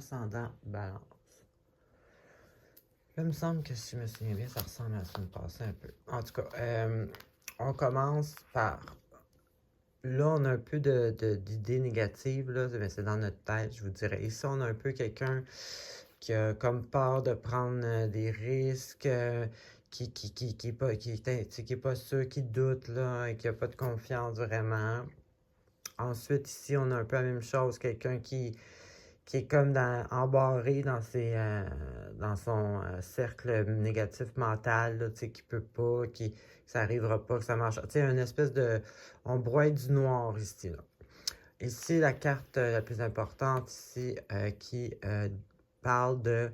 ascendant balance. Là, il me semble que si je me souviens bien, ça ressemble à la semaine passée un peu. En tout cas, on commence par... Là, on a un peu d'idées négatives, là, mais c'est dans notre tête, je vous dirais. Ici, on a un peu quelqu'un qui a comme peur de prendre des risques, qui est pas sûr, qui doute, là, et qui n'a pas de confiance vraiment. Ensuite, ici, on a un peu la même chose, quelqu'un qui est comme embarré dans son cercle négatif mental, là, qui peut pas, que ça n'arrivera pas, que ça marche. Tu sais, une espèce de... On broie du noir ici, là. Ici, la carte la plus importante ici qui parle de...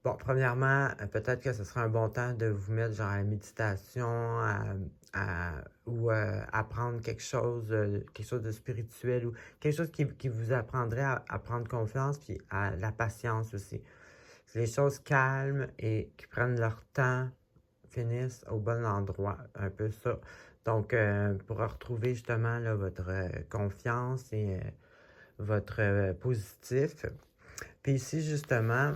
Bon, premièrement, peut-être que ce serait un bon temps de vous mettre genre à la méditation ou apprendre quelque chose de spirituel ou quelque chose qui vous apprendrait à prendre confiance puis à la patience aussi. Les choses calmes et qui prennent leur temps finissent au bon endroit, un peu ça. Donc, pour retrouver justement là, votre confiance et votre positif. Puis ici, justement,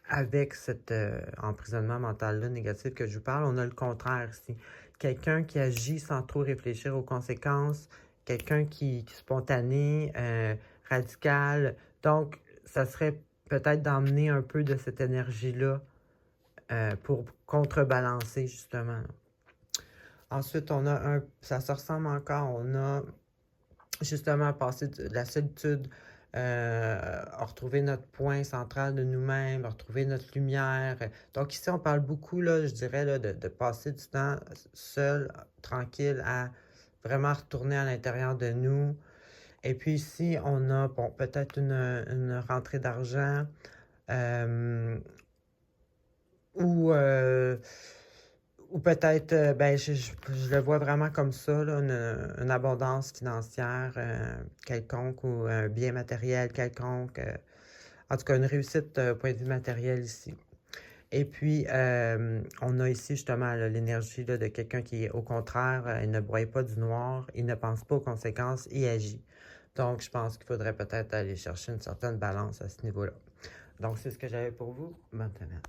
avec cet emprisonnement mental-là négatif que je vous parle, on a le contraire ici. Quelqu'un qui agit sans trop réfléchir aux conséquences, quelqu'un qui est spontané, radical. Donc, ça serait peut-être d'emmener un peu de cette énergie-là pour contrebalancer, justement. Ensuite, on a ça se ressemble encore, on a justement passé de la solitude, retrouver notre point central de nous-mêmes, retrouver notre lumière. Donc ici, on parle beaucoup, là, je dirais, là, de passer du temps seul, tranquille, à vraiment retourner à l'intérieur de nous. Et puis ici, on a bon, peut-être une rentrée d'argent ou... ou peut-être, ben, je le vois vraiment comme ça, là, une abondance financière quelconque ou un bien matériel quelconque. En tout cas, une réussite point de vue matériel ici. Et puis, on a ici justement l'énergie de quelqu'un qui, au contraire, il ne broie pas du noir, il ne pense pas aux conséquences, il agit. Donc, je pense qu'il faudrait peut-être aller chercher une certaine balance à ce niveau-là. Donc, c'est ce que j'avais pour vous. Bonne semaine.